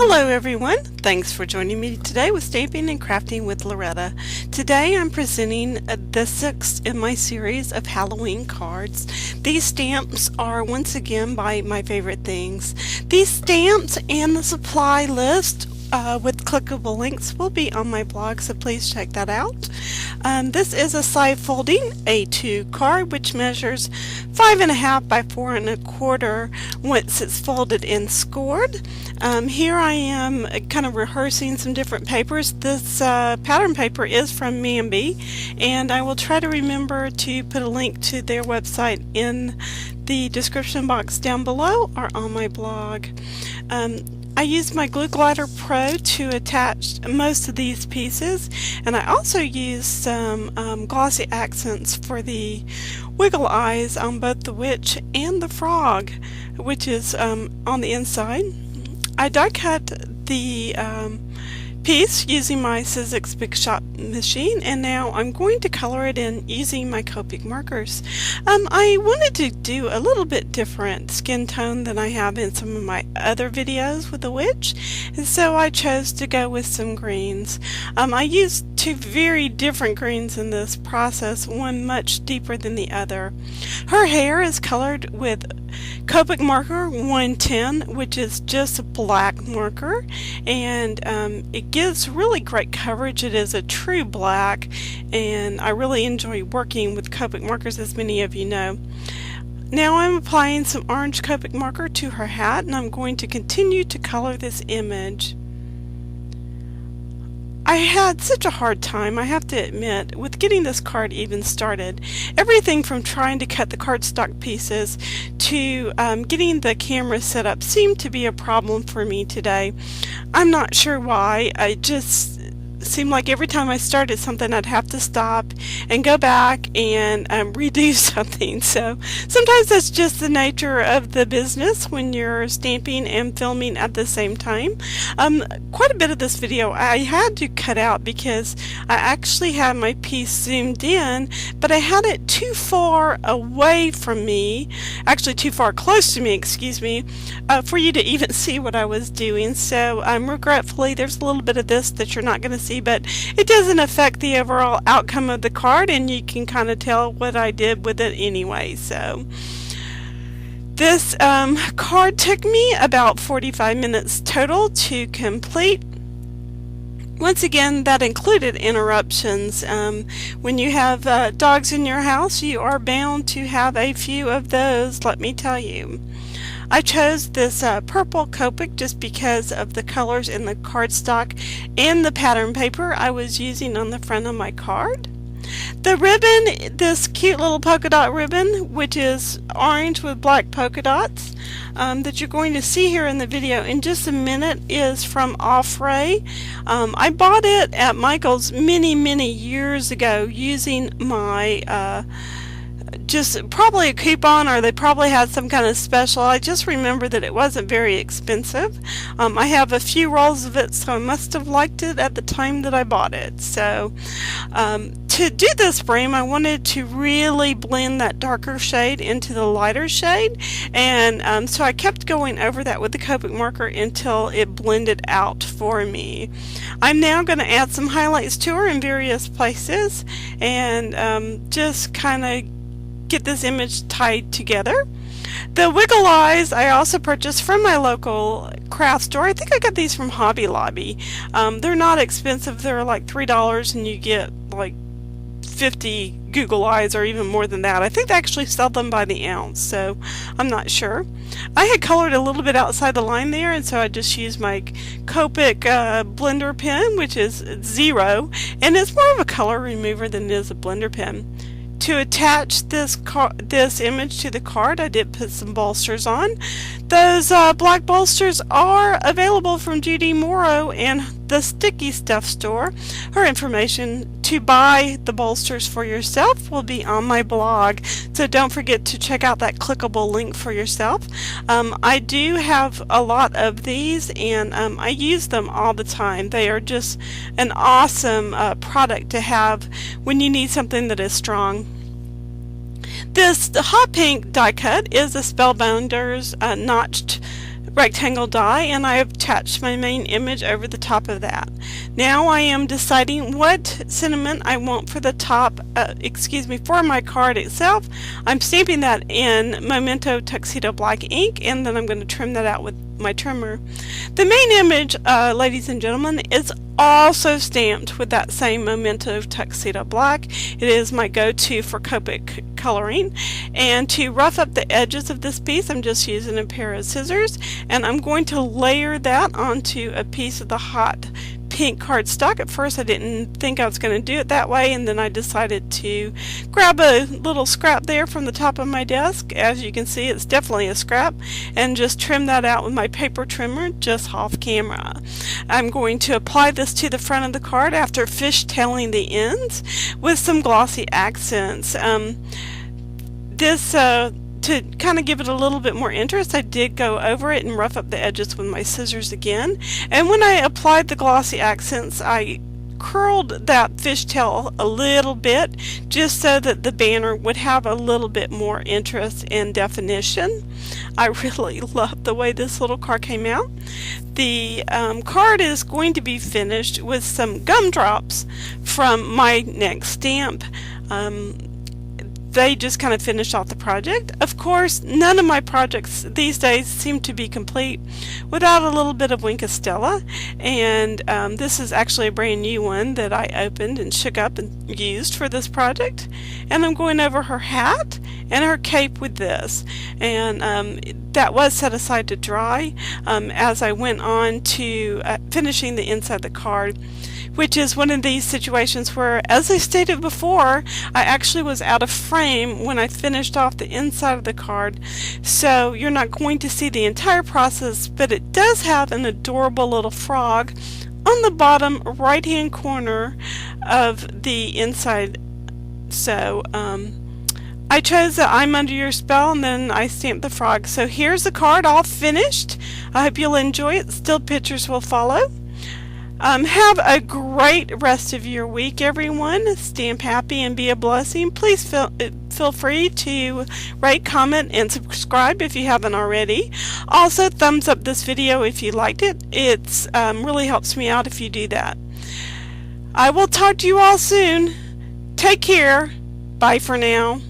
Hello everyone, thanks for joining me today with Stamping and Crafting with Loretta. Today I'm presenting the sixth in my series of Halloween cards. These stamps are once again by My Favorite Things. These stamps and the supply list with clickable links will be on my blog, so please check that out. This is a side folding A2 card which measures 5.5 by 4.25 once it's folded and scored. Here I am kind of rehearsing some different papers. This pattern paper is from Mambi, and I will try to remember to put a link to their website in the description box down below or on my blog. I used my Glue Glider Pro to attach most of these pieces, and I also used some glossy accents for the wiggle eyes on both the witch and the frog, which is on the inside. I die cut the piece using my Sizzix Big Shot machine, and now I'm going to color it in using my Copic markers. I wanted to do a little bit different skin tone than I have in some of my other videos with the witch, and so I chose to go with some greens. I used two very different greens in this process, one much deeper than the other. Her hair is colored with Copic marker 110, which is just a black marker, and it gives really great coverage. It is a true black, and I really enjoy working with Copic markers, as many of you know. Now I'm applying some orange Copic marker to her hat, and I'm going to continue to color this image. I had such a hard time, I have to admit, with getting this card even started. Everything from trying to cut the cardstock pieces to getting the camera set up seemed to be a problem for me today. I'm not sure why. I just seemed like every time I started something I'd have to stop and go back and redo something. So sometimes that's just the nature of the business when you're stamping and filming at the same time. Quite a bit of this video I had to cut out because I actually had my piece zoomed in, but I had it too far away from me, actually too far close to me, excuse me, for you to even see what I was doing. So regretfully there's a little bit of this that you're not going to see, but it doesn't affect the overall outcome of the card, and you can kind of tell what I did with it anyway. So this card took me about 45 minutes total to complete. Once again, that included interruptions. When you have dogs in your house, you are bound to have a few of those, let me tell you. I chose this purple Copic just because of the colors in the cardstock and the pattern paper I was using on the front of my card. The ribbon, this cute little polka dot ribbon, which is orange with black polka dots, that you're going to see here in the video in just a minute, is from Offray. I bought it at Michael's many years ago using my just probably a coupon, or they probably had some kind of special. I just remember that it wasn't very expensive. I have a few rolls of it, so I must have liked it at the time that I bought it. So to do this frame, I wanted to really blend that darker shade into the lighter shade, and so I kept going over that with the Copic marker until it blended out for me. I'm now going to add some highlights to her in various places and just kind of get this image tied together. The wiggle eyes I also purchased from my local craft store. I think I got these from Hobby Lobby. They're not expensive. They're like $3 and you get like 50 Google eyes, or even more than that. I think they actually sell them by the ounce, so I'm not sure. I had colored a little bit outside the line there, and so I just used my Copic blender pen, which is 0, and it's more of a color remover than it is a blender pen. To attach this image to the card, I did put some bolsters on. Those black bolsters are available from Judy Morrow and the Sticky Stuff store. Her information to buy the bolsters for yourself will be on my blog, so don't forget to check out that clickable link for yourself. I do have a lot of these, and I use them all the time. They are just an awesome product to have when you need something that is strong. This hot pink die cut is a Spellbinders notched rectangle die, and I have attached my main image over the top of that. Now I am deciding what sentiment I want for the top, for my card itself. I'm stamping that in Memento Tuxedo Black ink, and then I'm going to trim that out with my trimmer. The main image, ladies and gentlemen, is also stamped with that same Memento Tuxedo Black. It is my go-to for Copic coloring. And to rough up the edges of this piece, I'm just using a pair of scissors, and I'm going to layer that onto a piece of the hot pink cardstock. At first I didn't think I was going to do it that way, and then I decided to grab a little scrap there from the top of my desk. As you can see, it's definitely a scrap, and just trim that out with my paper trimmer just off camera. I'm going to apply this to the front of the card after fishtailing the ends with some glossy accents. To kind of give it a little bit more interest, I did go over it and rough up the edges with my scissors again. And when I applied the glossy accents, I curled that fishtail a little bit just so that the banner would have a little bit more interest and definition. I really love the way this little card came out. The card is going to be finished with some gumdrops from my next stamp. They just kind of finished off the project. Of course, none of my projects these days seem to be complete without a little bit of Winkostella, and this is actually a brand new one that I opened and shook up and used for this project. And I'm going over her hat and her cape with this, and that was set aside to dry as I went on to finishing the inside of the card, which is one of these situations where, as I stated before, I actually was out of frame when I finished off the inside of the card, so you're not going to see the entire process, but it does have an adorable little frog on the bottom right hand corner of the inside. So I chose the I'm Under Your Spell, and then I stamped the frog. So here's the card all finished. I hope you'll enjoy it. Still pictures will follow. Have a great rest of your week, everyone. Stamp happy and be a blessing. Please feel free to rate, comment, and subscribe if you haven't already. Also, thumbs up this video if you liked it. It really helps me out if you do that. I will talk to you all soon. Take care. Bye for now.